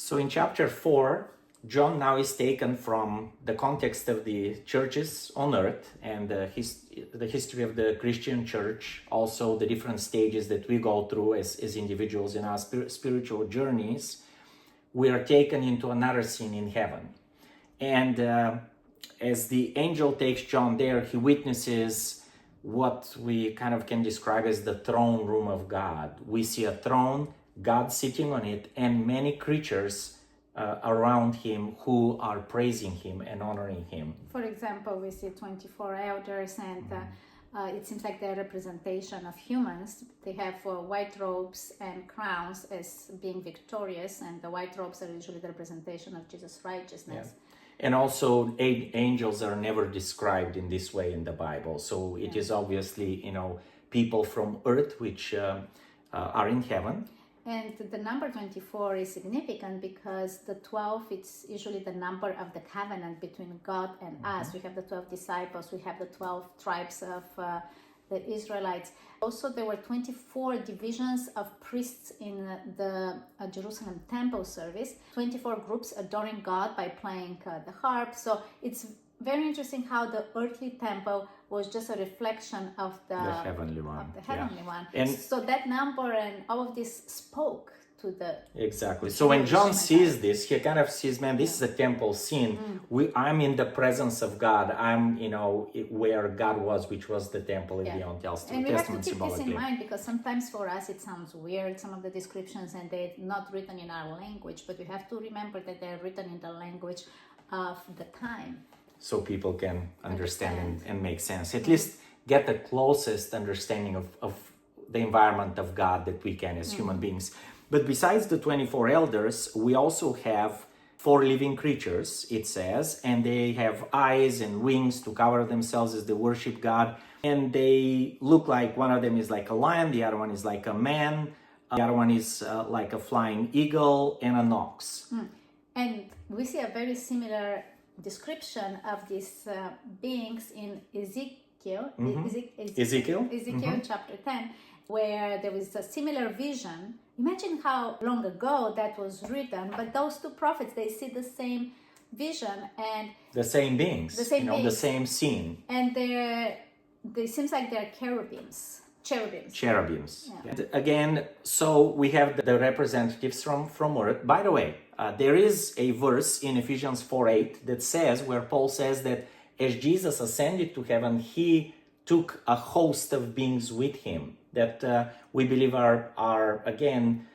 So in chapter 4, John now is taken from the context of the churches on earth and the history of the Christian church, also the different stages that we go through as individuals in our spiritual journeys. We are taken into another scene in heaven. And as the angel takes John there, he witnesses what we kind of can describe as the throne room of God. We see a throne, God sitting on it, and many creatures around him who are praising him and honoring him. For example, we see 24 elders, and it seems like they're a representation of humans. They have white robes and crowns as being victorious, and the white robes are usually the representation of Jesus' righteousness. Yeah. And also, angels are never described in this way in the Bible. So it is obviously, people from earth which are in heaven. And the number 24 is significant because the 12, it's usually the number of the covenant between God and us. We have the 12 disciples, we have the 12 tribes of the Israelites. Also, there were 24 divisions of priests in the Jerusalem temple service, 24 groups adoring God by playing the harp. So it's very interesting how the earthly temple was just a reflection of the heavenly one. And so that number and all of this spoke to the... Exactly. So when John sees this, he kind of sees, man, this is a temple scene. I'm in the presence of God. I'm, where God was, which was the temple in the Old Testament. And we have to keep this in mind because sometimes for us it sounds weird, some of the descriptions, and they're not written in our language, but we have to remember that they're written in the language of the time. So people can understand and make sense. At least get the closest understanding of the environment of God that we can as human beings. But besides the 24 elders, we also have 4 living creatures, it says, and they have eyes and wings to cover themselves as they worship God. And they look like, one of them is like a lion, the other one is like a man, the other one is like a flying eagle and an ox. And we see a very similar description of these beings in Ezekiel chapter 10, where there was a similar vision. Imagine how long ago that was written, but those 2 prophets, they see the same vision and the same beings, the same scene, and they seems like they're cherubims. Yeah. Again, so we have the representatives from earth. By the way, there is a verse in Ephesians 4:8 that says, where Paul says that as Jesus ascended to heaven, he took a host of beings with him that we believe are again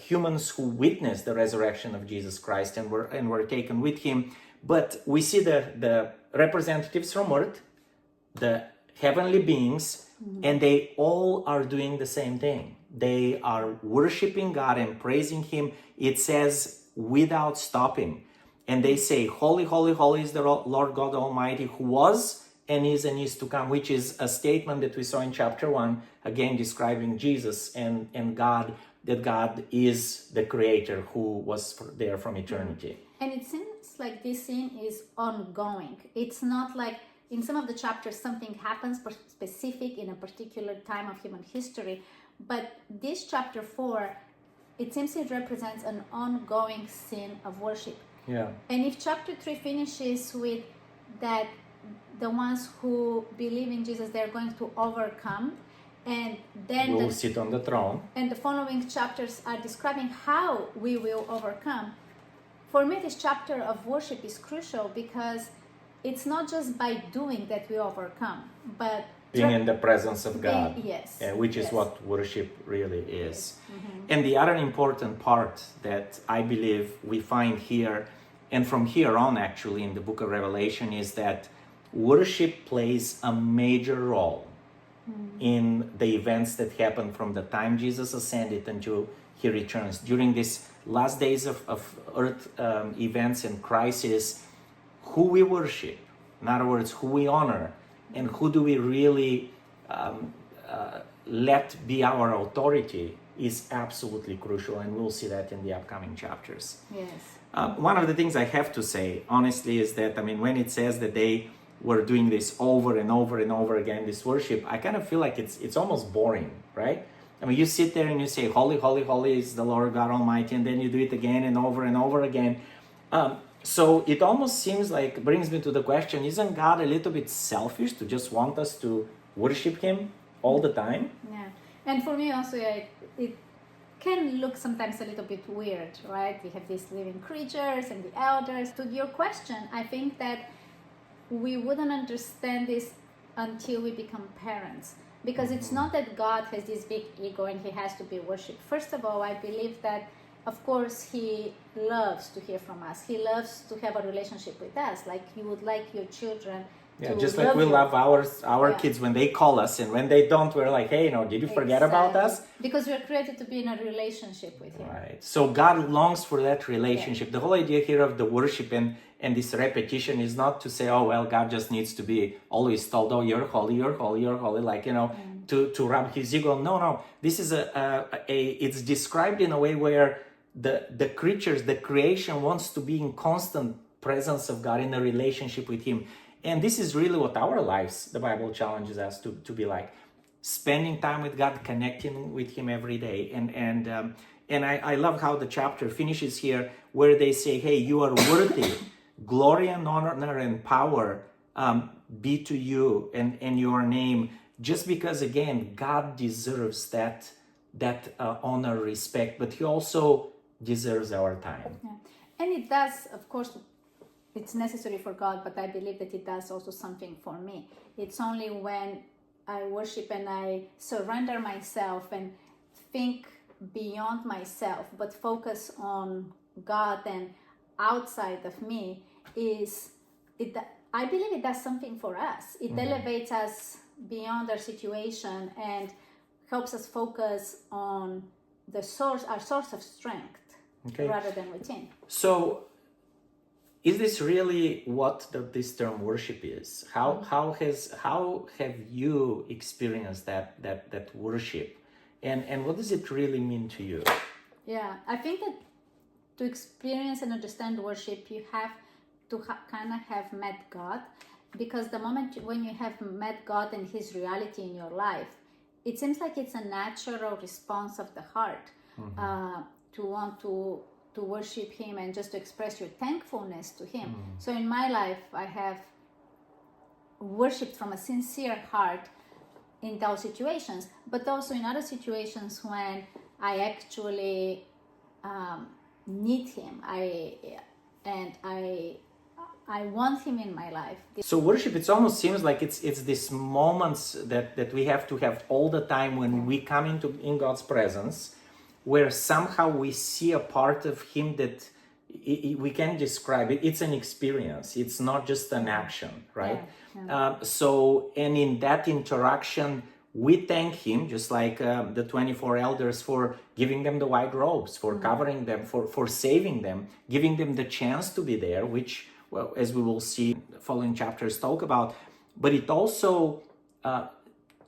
humans who witnessed the resurrection of Jesus Christ and were taken with him. But we see the representatives from earth, the heavenly beings, and they all are doing the same thing. They are worshiping God and praising him. It says without stopping. And they say, holy, holy, holy is the Lord God Almighty, who was and is to come, which is a statement that we saw in chapter 1, again describing Jesus and God, that God is the creator who was there from eternity. And it seems like this scene is ongoing. It's not like in some of the chapters something happens specific in a particular time of human history, but this chapter 4, it seems it represents an ongoing scene of worship. Yeah. And if chapter 3 finishes with that the ones who believe in Jesus, they're going to overcome, and then we'll sit on the throne. And the following chapters are describing how we will overcome. For me, this chapter of worship is crucial because it's not just by doing that we overcome, but being in the presence of God. Which is yes. what worship really is. And the other important part that I believe we find here, and from here on actually in the book of Revelation, is that worship plays a major role in the events that happen from the time Jesus ascended until he returns. During these last days of earth events and crisis, who we worship, in other words, who we honor, and who do we really let be our authority is absolutely crucial, and we'll see that in the upcoming chapters. Yes. One of the things I have to say, honestly, is that, when it says that they were doing this over and over and over again, this worship, I kind of feel like it's almost boring, right? I mean, you sit there and you say, "Holy, holy, holy is the Lord God Almighty," and then you do it again and over again. So it almost seems like, brings me to the question: isn't God a little bit selfish to just want us to worship Him all the time? Yeah, and for me also, it can look sometimes a little bit weird, right? We have these living creatures and the elders. To your question, I think that we wouldn't understand this until we become parents, because it's not that God has this big ego and He has to be worshipped. First of all, I believe that, of course, He loves to hear from us. He loves to have a relationship with us, like you would like your children. Yeah, just like we love our kids when they call us, and when they don't, we're like, "Hey, did you forget about us?" Because we're created to be in a relationship with Him. Right. So God longs for that relationship. Yeah. The whole idea here of the worship and this repetition is not to say, "Oh, well, God just needs to be always told, oh, you're holy, you're holy, you're holy," like, to rub His ego. No. This is it's described in a way where the creatures, the creation wants to be in constant presence of God, in a relationship with Him. And this is really what our lives, the Bible challenges us to be like, spending time with God, connecting with Him every day. And I love how the chapter finishes here, where they say, "Hey, you are worthy, glory and honor and power be to you and your name," just because, again, God deserves that honor, respect, but He also deserves our time. Yeah. And it does, of course. It's necessary for God, but I believe that it does also something for me. It's only when I worship and I surrender myself and think beyond myself, but focus on God and outside of me, I believe it does something for us. It elevates us beyond our situation and helps us focus on our source of strength, rather than within. So, is this really what this term worship is? How have you experienced that worship, and what does it really mean to you? Yeah, I think that to experience and understand worship, you have to kind of have met God, because the moment when you have met God and His reality in your life, it seems like it's a natural response of the heart to want to worship Him and just to express your thankfulness to Him. So in my life, I have worshipped from a sincere heart in those situations, but also in other situations when I actually need Him. I want Him in my life. So worship, it almost seems like it's these moments that we have to have all the time when we come in God's presence, where somehow we see a part of Him that we can describe it. It's an experience. It's not just an action, right? Yeah. And in that interaction, we thank Him, just like the 24 elders, for giving them the white robes, for covering them, for saving them, giving them the chance to be there, which, well, as we will see, the following chapters talk about. But it also,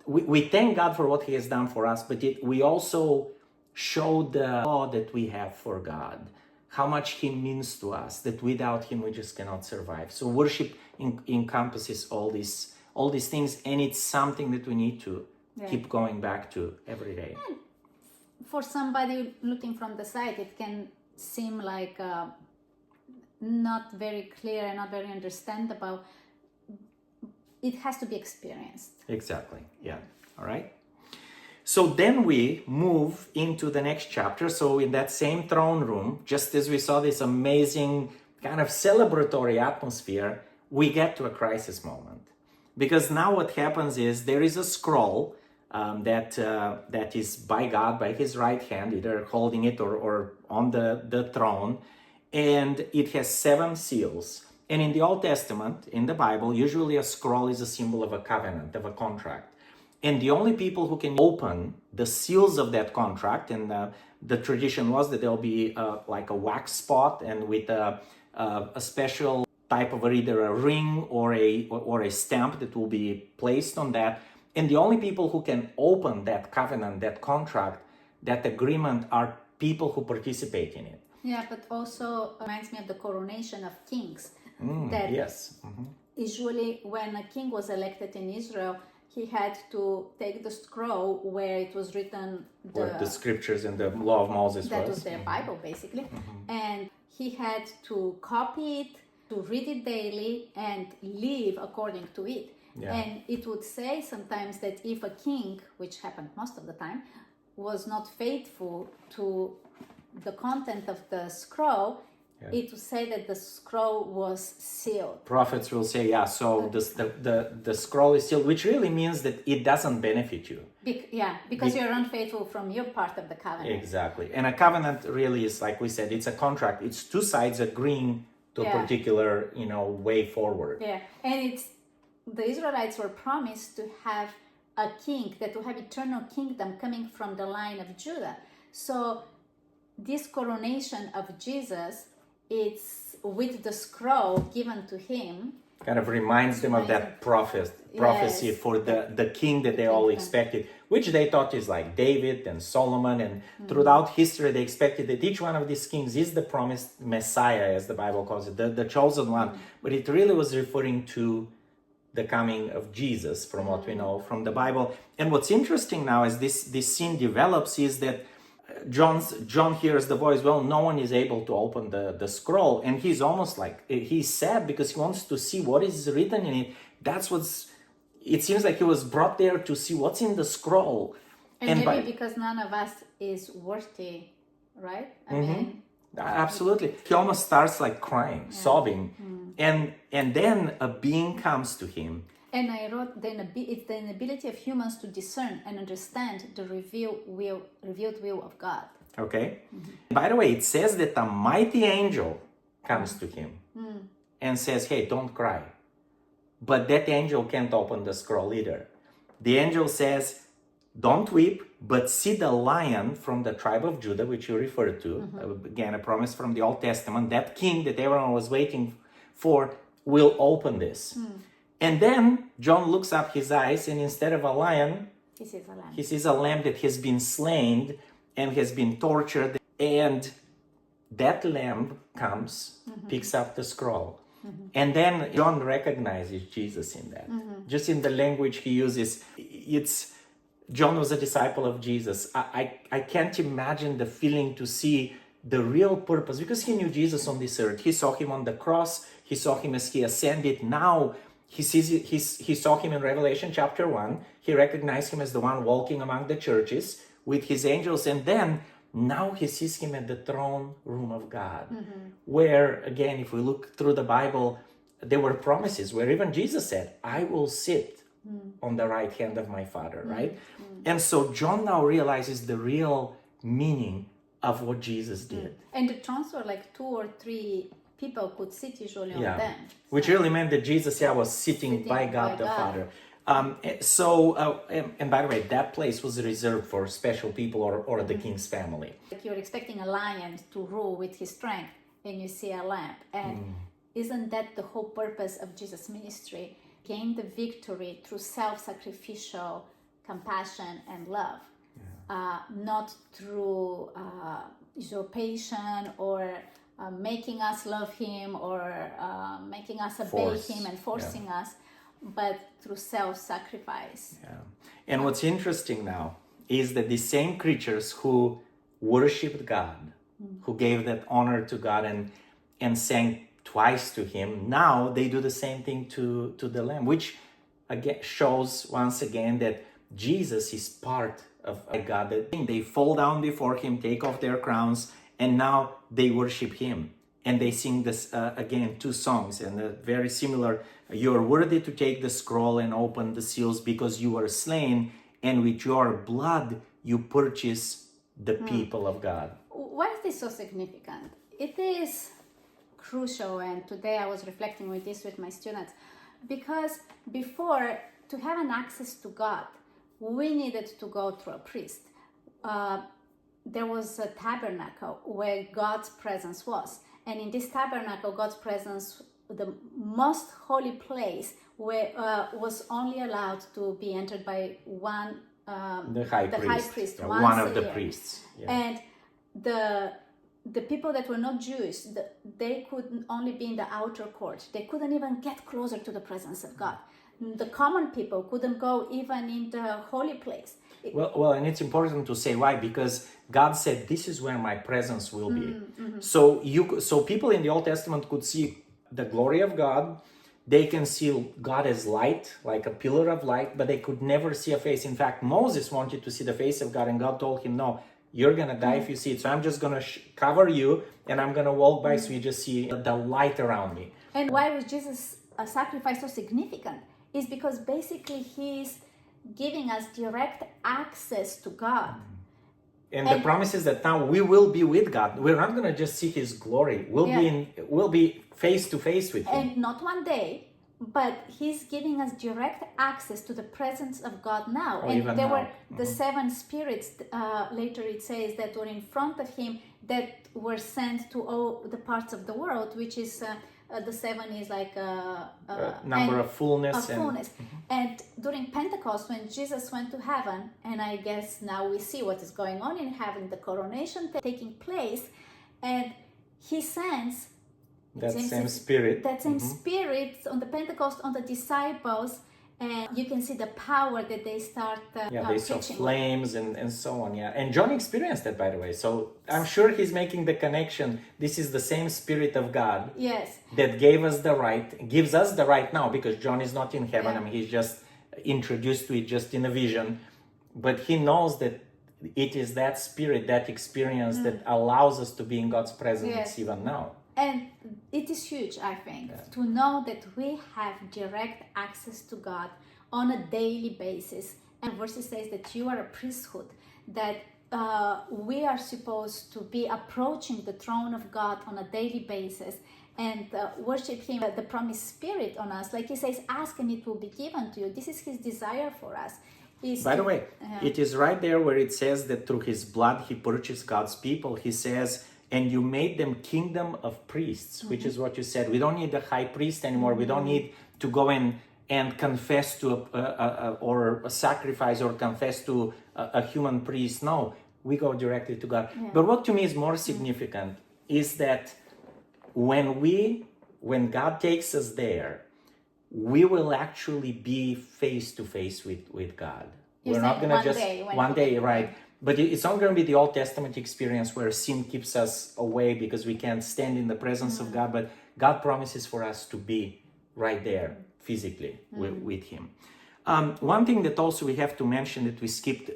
we thank God for what He has done for us, but we also show the awe that we have for God, how much He means to us, that without Him we just cannot survive. So worship encompasses all these things, and it's something that we need to keep going back to every day. And for somebody looking from the side, it can seem like not very clear and not very understandable. It has to be experienced. Exactly. Yeah. All right. So then we move into the next chapter. So in that same throne room, just as we saw this amazing kind of celebratory atmosphere, we get to a crisis moment. Because now what happens is there is a scroll that is by God, by His right hand, either holding it or on the throne, and it has 7 seals. And in the Old Testament, in the Bible, usually a scroll is a symbol of a covenant, of a contract. And the only people who can open the seals of that contract, and the tradition was that there'll be like a wax spot, and with a special type of either a ring or a stamp that will be placed on that. And the only people who can open that covenant, that contract, that agreement are people who participate in it. Yeah, but also reminds me of the coronation of kings. Yes. Usually when a king was elected in Israel, he had to take the scroll where it was written Where the scriptures and the law of Moses that was their Bible basically, and he had to copy it, to read it daily, and live according to it. Yeah. And it would say sometimes that if a king, which happened most of the time, was not faithful to the content of the scroll, it would say that the scroll was sealed. Prophets will say, yeah, so the scroll is sealed, which really means that it doesn't benefit you. Because you're unfaithful from your part of the covenant. Exactly. And a covenant really is, like we said, it's a contract. It's two sides agreeing to a particular, way forward. Yeah, and the Israelites were promised to have a king, that to have eternal kingdom coming from the line of Judah. So this coronation of Jesus, it's with the scroll given to him. Kind of reminds them of that prophecy for the king that they all expected, which they thought is like David and Solomon. And throughout history, they expected that each one of these kings is the promised Messiah, as the Bible calls it, the chosen one. But it really was referring to the coming of Jesus, from what we know from the Bible. And what's interesting now as this scene develops is that John hears the voice. Well, no one is able to open the scroll, and he's almost like, he's sad because he wants to see what is written in it. It seems like he was brought there to see what's in the scroll. And maybe because none of us is worthy, right? I mean, absolutely. He almost starts like crying, sobbing. And then a being comes to him. And I wrote, it's the inability of humans to discern and understand the revealed will of God. Okay. By the way, it says that a mighty angel comes to him and says, hey, don't cry. But that angel can't open the scroll either. The angel says, don't weep, but see the lion from the tribe of Judah, which you referred to, again, a promise from the Old Testament, that king that everyone was waiting for will open this. And then John looks up his eyes, and instead of a lion, he sees a lamb that has been slain and has been tortured. And that lamb comes, picks up the scroll. And then John recognizes Jesus in that. Just in the language he uses, John was a disciple of Jesus. I can't imagine the feeling to see the real purpose, because he knew Jesus on this earth. He saw him on the cross. He saw him as he ascended. Now he saw him in Revelation chapter 1. He recognized him as the one walking among the churches with his angels. And then now he sees him at the throne room of God, where, again, if we look through the Bible, there were promises where even Jesus said, I will sit on the right hand of my Father, right? And so John now realizes the real meaning of what Jesus did. And the thrones were like 2 or 3 people could sit usually on them. Which really meant that Jesus was sitting by God the Father. And by the way, that place was reserved for special people or the king's family. Like you're expecting a lion to rule with his strength, and you see a lamb. And isn't that the whole purpose of Jesus' ministry? Gain the victory through self-sacrificial compassion and love. Not through usurpation or making us love him or making us obey him and forcing us, but through self-sacrifice. And what's interesting now is that the same creatures who worshipped God, who gave that honor to God and sang twice to him, now they do the same thing to the Lamb, which again shows once again that Jesus is part of God. They fall down before him, take off their crowns, and now they worship him. And they sing this, again, 2 songs, and very similar. You are worthy to take the scroll and open the seals because you were slain, and with your blood you purchase the people of God. Why is this so significant? It is crucial, and today I was reflecting with my students, because before, to have an access to God, we needed to go through a priest. There was a tabernacle where God's presence was. And in this tabernacle, God's presence, the most holy place, was only allowed to be entered by one, the high priest, one of the priests. And the people that were not Jewish, they could only be in the outer court. They couldn't even get closer to the presence of God. the common people couldn't go even in the holy place. Well, and it's important to say why, because God said, "This is where my presence will be." So people in the Old Testament could see the glory of God. They can see God as light, like a pillar of light, but they could never see a face. In fact, Moses wanted to see the face of God, and God told him, "No, you're gonna die if you see it. So I'm just gonna cover you, and I'm gonna walk by, so you just see the light around me." And why was Jesus' sacrifice so significant? Is because basically he's giving us direct access to God. And the promise is that now we will be with God. We're not gonna just see His glory. We'll be face to face with Him. And not one day, but he's giving us direct access to the presence of God now. Or and even there now. were the seven spirits, later it says, that were in front of him, that were sent to all the parts of the world, which is the seven is like Number of fullness. And during Pentecost, when Jesus went to heaven, and I guess now we see what is going on in heaven, the coronation taking place, and he sends that same spirit. That same spirit on the Pentecost on the disciples, and you can see the power that they start They saw preaching. flames and so on. And John experienced that, by the way. So I'm sure he's making the connection. This is the same Spirit of God Yes. that gives us the right now, because John is not in heaven. I mean, he's just introduced to it just in a vision, but he knows that it is that spirit, that experience that allows us to be in God's presence even now. And it is huge, I think, to know that we have direct access to God on a daily basis. And verse says that you are a priesthood, that we are supposed to be approaching the throne of God on a daily basis and worship Him, the promised Spirit on us. Like He says, ask and it will be given to you. This is His desire for us. By the way, it is right there where it says that through His blood He purchased God's people. He says, and you made them kingdom of priests, which is what you said. We don't need a high priest anymore. We don't need to go in and confess to or a sacrifice or confess to a human priest. No, we go directly to God. But what to me is more significant is that when God takes us there, we will actually be face to face with God. We're not going to just one day, right? Right. But it's not going to be the Old Testament experience where sin keeps us away because we can't stand in the presence of God. But God promises for us to be right there physically with Him. One thing that also we have to mention that we skipped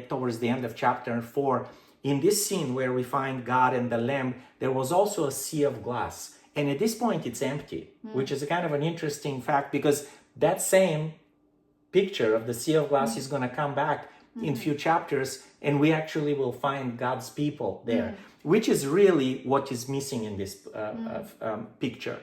towards the end of chapter 4, in this scene where we find God and the Lamb, there was also a sea of glass. And at this point, it's empty, which is a kind of an interesting fact, because that same picture of the sea of glass is going to come back in few chapters, and we actually will find God's people there, which is really what is missing in this picture.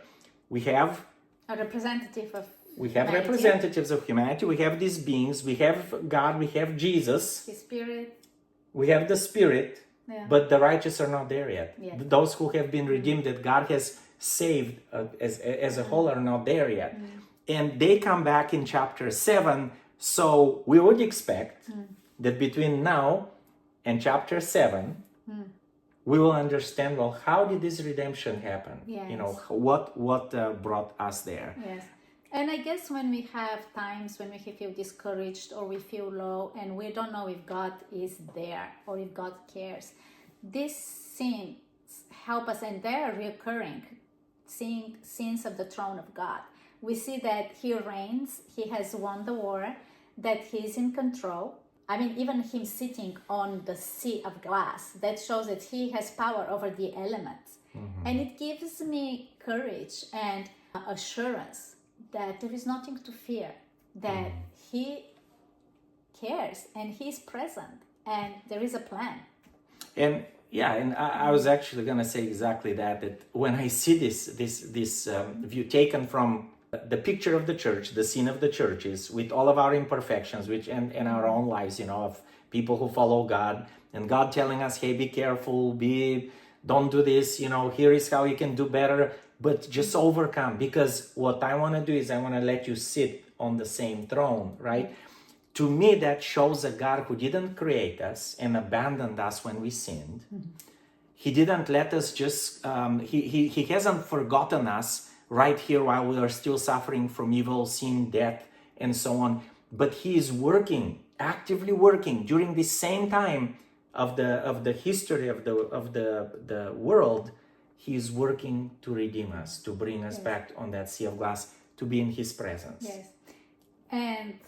We have A representative of humanity. Representatives of humanity. We have these beings. We have God. We have Jesus. His Spirit. We have the Spirit, but the righteous are not there yet. Those who have been redeemed, that God has saved as a whole, are not there yet. And they come back in chapter 7. So we would expect that between now and chapter 7, we will understand, well, how did this redemption happen? Yes. You know, what brought us there? Yes. And I guess when we have times when we feel discouraged or we feel low and we don't know if God is there or if God cares, these scenes help us, and they are recurring, seeing scenes of the throne of God. We see that He reigns, He has won the war, that He's in control. I mean, even Him sitting on the sea of glass, that shows that He has power over the elements. And it gives me courage and assurance that there is nothing to fear, that He cares and He's present and there is a plan. And I was actually going to say exactly that when I see this view taken from the picture of the church, the scene of the churches, with all of our imperfections, and our own lives, of people who follow God, and God telling us, hey, be careful, don't do this, here is how you can do better, but just overcome, because what I want to do is I want to let you sit on the same throne, right? To me, that shows a God who didn't create us and abandoned us when we sinned. He didn't let us just, he hasn't forgotten us right here while we are still suffering from evil, sin, death, and so on. But he is working, actively working during the same time of the history of the world. He is working to redeem us, to bring us back on that sea of glass, to be in his presence. Yes. And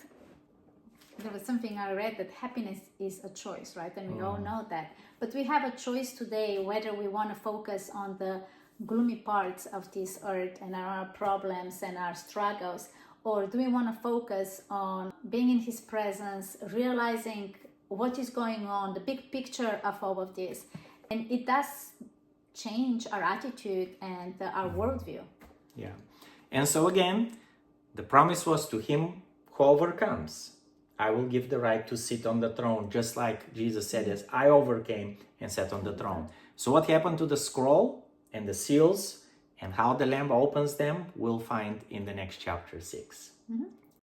there was something I read that happiness is a choice, right? And we all know that. But we have a choice today whether we want to focus on the gloomy parts of this earth and our problems and our struggles, or do we want to focus on being in his presence, realizing what is going on, the big picture of all of this. And it does change our attitude and our worldview. Yeah. And so again, the promise was to him who overcomes, I will give the right to sit on the throne, just like Jesus said, as I overcame and sat on the throne. So what happened to the scroll and the seals and how the Lamb opens them, we'll find in the next chapter 6. Mm-hmm.